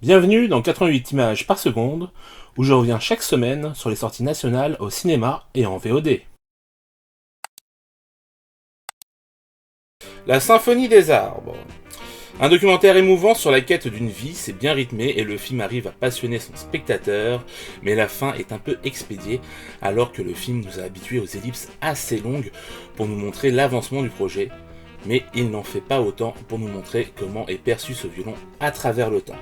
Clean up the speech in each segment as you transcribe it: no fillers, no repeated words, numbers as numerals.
Bienvenue dans 88 images par seconde, où je reviens chaque semaine sur les sorties nationales au cinéma et en VOD. La Symphonie des arbres. Un documentaire émouvant sur la quête d'une vie, c'est bien rythmé et le film arrive à passionner son spectateur, mais la fin est un peu expédiée, alors que le film nous a habitués aux ellipses assez longues pour nous montrer l'avancement du projet, mais il n'en fait pas autant pour nous montrer comment est perçu ce violon à travers le temps.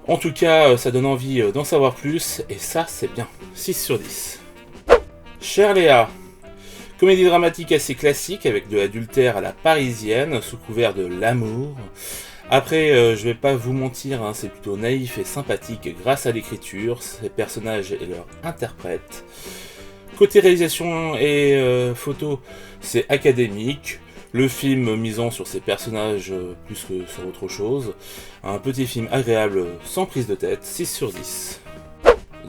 En tout cas, ça donne envie d'en savoir plus, et ça, c'est bien. 6 sur 10. Chère Léa. Comédie dramatique assez classique, avec de l'adultère à la parisienne, sous couvert de l'amour. Après, je vais pas vous mentir, c'est plutôt naïf et sympathique grâce à l'écriture, ses personnages et leurs interprètes. Côté réalisation et photo, c'est académique. Le film misant sur ses personnages plus que sur autre chose. Un petit film agréable sans prise de tête, 6 sur 10.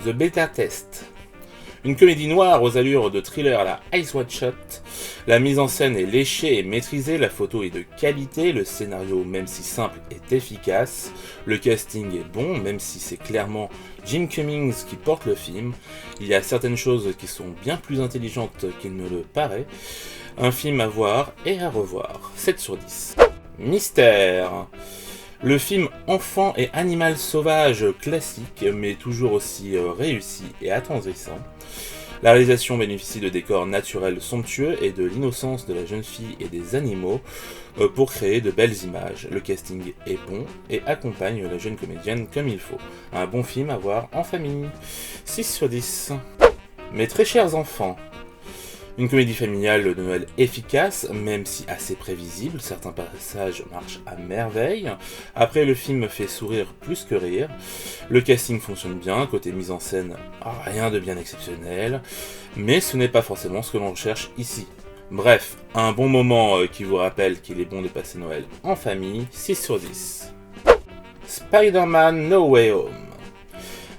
The Beta Test. Une comédie noire aux allures de thriller à la Ice White Shot. La mise en scène est léchée et maîtrisée, la photo est de qualité, le scénario, même si simple, est efficace. Le casting est bon, même si c'est clairement Jim Cummings qui porte le film. Il y a certaines choses qui sont bien plus intelligentes qu'il ne le paraît. Un film à voir et à revoir. 7 sur 10. Mystère. Le film Enfant et animal sauvage classique, mais toujours aussi réussi et attendrissant. La réalisation bénéficie de décors naturels somptueux et de l'innocence de la jeune fille et des animaux pour créer de belles images. Le casting est bon et accompagne la jeune comédienne comme il faut. Un bon film à voir en famille. 6 sur 10. Mes très chers enfants. Une comédie familiale de Noël efficace, même si assez prévisible, certains passages marchent à merveille. Après, le film fait sourire plus que rire. Le casting fonctionne bien, côté mise en scène, rien de bien exceptionnel, mais ce n'est pas forcément ce que l'on recherche ici. Bref, un bon moment qui vous rappelle qu'il est bon de passer Noël en famille, 6 sur 10. Spider-Man No Way Home.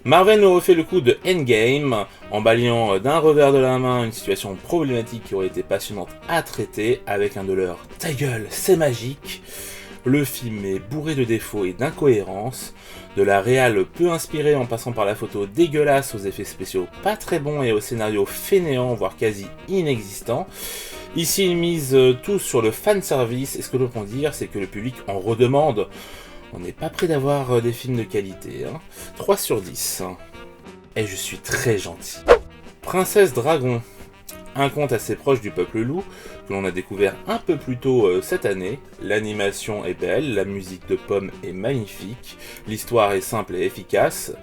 Marvel nous refait le coup de Endgame, en balayant d'un revers de la main une situation problématique qui aurait été passionnante à traiter, avec un de leurs « ta gueule, c'est magique ». Le film est bourré de défauts et d'incohérences, de la réal peu inspirée en passant par la photo dégueulasse aux effets spéciaux pas très bons et au scénario fainéant, voire quasi inexistant. Ici, ils misent tout sur le fanservice, et ce que l'on peut dire, c'est que le public en redemande. On n'est pas près d'avoir des films de qualité. 3 sur 10. Et je suis très gentil. Princesse Dragon. Un conte assez proche du peuple loup, que l'on a découvert un peu plus tôt cette année. L'animation est belle, la musique de Pomme est magnifique, l'histoire est simple et efficace,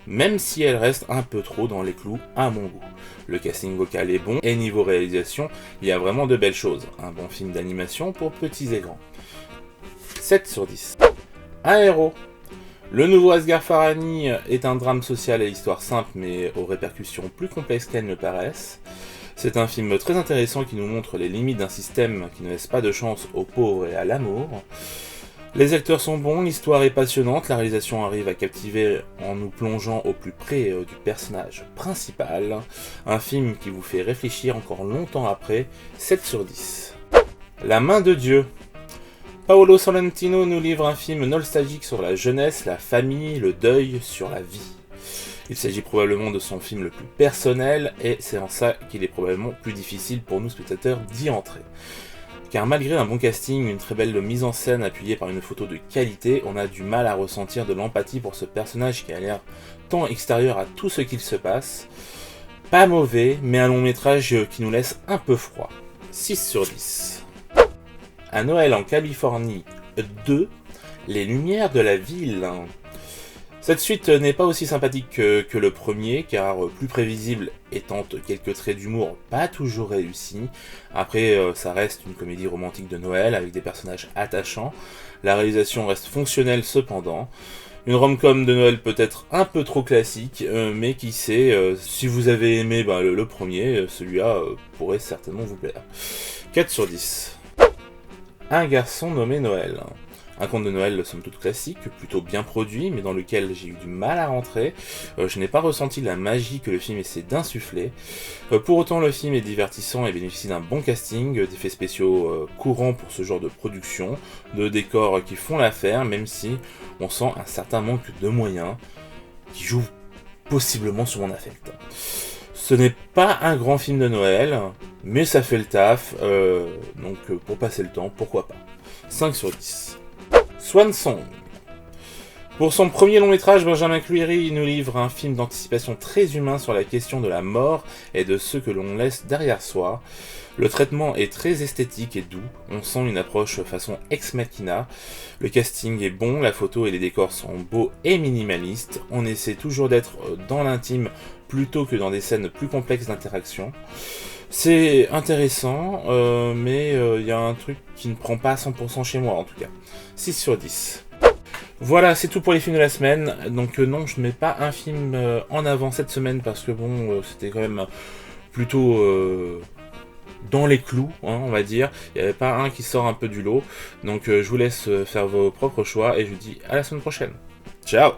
même si elle reste un peu trop dans les clous à mon goût. Le casting vocal est bon, et niveau réalisation, il y a vraiment de belles choses. Un bon film d'animation pour petits et grands. 7 sur 10. Un héros. Le nouveau Asghar Farhani est un drame social à l'histoire simple mais aux répercussions plus complexes qu'elles ne paraissent. C'est un film très intéressant qui nous montre les limites d'un système qui ne laisse pas de chance aux pauvres et à l'amour. Les acteurs sont bons, l'histoire est passionnante, la réalisation arrive à captiver en nous plongeant au plus près du personnage principal. Un film qui vous fait réfléchir encore longtemps après, 7 sur 10. La main de Dieu. Paolo Sorrentino nous livre un film nostalgique sur la jeunesse, la famille, le deuil, sur la vie. Il s'agit probablement de son film le plus personnel, et c'est en ça qu'il est probablement plus difficile pour nous spectateurs d'y entrer. Car malgré un bon casting, une très belle mise en scène appuyée par une photo de qualité, on a du mal à ressentir de l'empathie pour ce personnage qui a l'air tant extérieur à tout ce qu'il se passe. Pas mauvais, mais un long métrage qui nous laisse un peu froid. 6 sur 10. Un Noël en Californie 2, Les Lumières de la Ville. Cette suite n'est pas aussi sympathique que le premier, car plus prévisible et tente quelques traits d'humour pas toujours réussis. Après, ça reste une comédie romantique de Noël avec des personnages attachants. La réalisation reste fonctionnelle cependant. Une rom-com de Noël peut-être un peu trop classique, mais qui sait, si vous avez aimé le premier, celui-là pourrait certainement vous plaire. 4 sur 10. Un garçon nommé Noël. Un conte de Noël somme toute classique, plutôt bien produit, mais dans lequel j'ai eu du mal à rentrer. Je n'ai pas ressenti la magie que le film essaie d'insuffler. Pour autant, le film est divertissant et bénéficie d'un bon casting, d'effets spéciaux courants pour ce genre de production, de décors qui font l'affaire, même si on sent un certain manque de moyens, qui joue possiblement sur mon affect. Ce n'est pas un grand film de Noël, mais ça fait le taf, donc pour passer le temps, pourquoi pas. 5 sur 10. Swan Song. Pour son premier long métrage, Benjamin Cleary nous livre un film d'anticipation très humain sur la question de la mort et de ce que l'on laisse derrière soi. Le traitement est très esthétique et doux, on sent une approche façon ex machina. Le casting est bon, la photo et les décors sont beaux et minimalistes. On essaie toujours d'être dans l'intime plutôt que dans des scènes plus complexes d'interaction. C'est intéressant, mais il y a un truc qui ne prend pas à 100% chez moi en tout cas. 6 sur 10. Voilà, c'est tout pour les films de la semaine. Donc non, je ne mets pas un film en avant cette semaine parce que bon, c'était quand même plutôt dans les clous, hein, on va dire. Il n'y avait pas un qui sort un peu du lot. Donc je vous laisse faire vos propres choix et je vous dis à la semaine prochaine. Ciao!